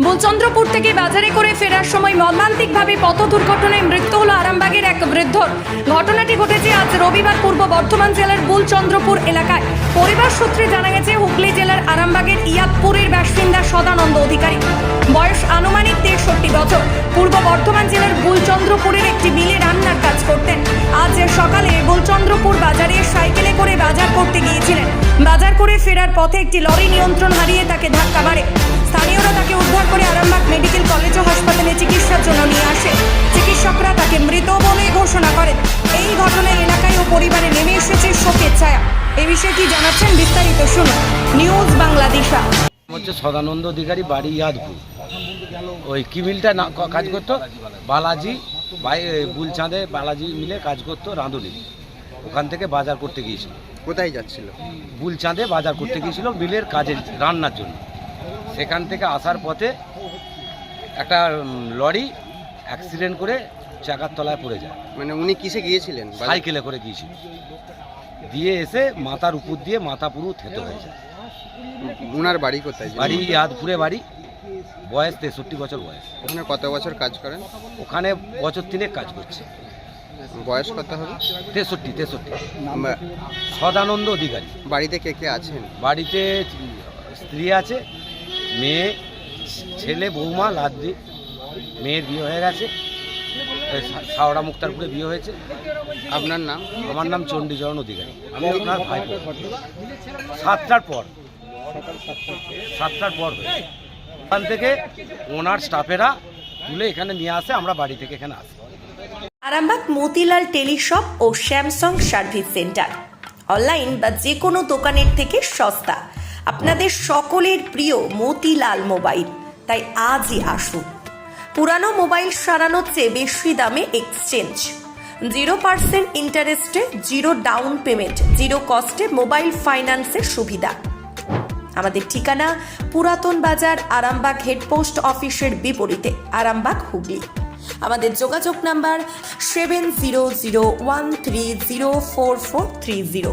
বুলচন্দ্রপুর থেকে বাজারে করে ফেরার সময় মর্মান্তিকভাবে পথ দুর্ঘটনায় মৃত্যু হলো আরামবাগের এক বৃদ্ধর। ঘটনাটি ঘটেছে আজ রবিবার পূর্ব বর্ধমান জেলার বুলচন্দ্রপুর এলাকায়। পরিবার সূত্রে জানা গেছে হুগলি জেলার আরামবাগের ইয়াদপুরের বাসিন্দা সদানন্দ অধিকারী, বয়স আনুমানিক 63 বছর। পূর্ব বর্ধমান জেলার বুলচন্দ্রপুরের একটি মিলে রান্নার কাজ করতেন। আজ সকালে বুলচন্দ্রপুর বাজারে সাইকেলে করে বাজার করতে গিয়েছিলেন। বাজার করে ফেরার পথে একটি লরি নিয়ন্ত্রণ হারিয়ে তাকে ধাক্কা মারে। স্থানীয়রা তাকে উদ্ধার করে আরামবাগ মেডিকেল কলেজ ও হাসপাতালে চিকিৎসার জন্য নিয়ে আসে। চিকিৎসকরা তাকে মৃত বলে ঘোষণা করেন। এই ঘটনায় এলাকায় ও পরিবারে নেমে এসেছে শোকের ছায়া। এই বিষয়ে কি জানাচ্ছেন বিস্তারিত শুনুন নিউজ বাংলাদেশা। হচ্ছে সদানন্দ অধিকারী, বাড়ি ইয়াদপুর। ওই কি মিলটা কাজ করতো বালাজি বুলচাঁদে, বালাজি মিলে কাজ করতো রাঁধুনি। ওখান থেকে বাজার করতে গিয়েছিল। কোথায় যাচ্ছিল? বুলচাঁদে বাজার করতে গিয়েছিল মিলের কাজের রান্নার জন্য। সেখান থেকে আসার পথে একটা লরি অ্যাক্সিডেন্ট করে চাকার তলায় পড়ে যায়। মানে উনি কিসে গিয়েছিলেন? সাইকেলে করে গিয়েছিল। দিয়ে এসে মাথার উপর দিয়ে মাথা পুরো থেতো হয়ে যায়। উনার বাড়ি কোথায়? বাড়ি ইয়াদপুরে বাড়ি, বয়স 63 বছর বয়স। ওখানে কত বছর কাজ করেন? ওখানে বছর 3 কাজ করছে। বয়স কত হবে? 63। সদানন্দ অধিকারী। বাড়িতে কে কে আছেন? বাড়িতে স্ত্রী আছে, মেয়ে, ছেলে, বৌমা, লাদ্রি। মেয়ের বিয়ে হয়ে গেছে, সাওড়া মুক্তারপুরে বিয়ে হয়েছে। আপনার নাম? আমার নাম চণ্ডীচরণ অধিকারী। আমি আপনার ভাই। 7টার পর হয়েছে। ওখান থেকে ওনার স্টাফেরা তুলে এখানে নিয়ে আসে, আমরা বাড়ি থেকে এখানে আসি। আরামবাগ মতিলাল টেলিশপ ও স্যামসাং সার্ভিস সেন্টার অনলাইন বা যে কোনো দোকানের থেকে সস্তা। আপনাদের সকলের প্রিয় মতিলাল মোবাইল, তাই আজই আসুন। পুরানো মোবাইল সারানোর চেয়ে বেশি দামে এক্সচেঞ্জ, 0% ইন্টারেস্টে, 0 ডাউন পেমেন্ট, 0 কস্টে মোবাইল ফাইন্যান্সের সুবিধা। আমাদের ঠিকানা পুরাতন বাজার, আরামবাগ হেডপোস্ট অফিসের বিপরীতে, আরামবাগ, হুগলি। আমাদের যোগাযোগ নাম্বার 7001304430।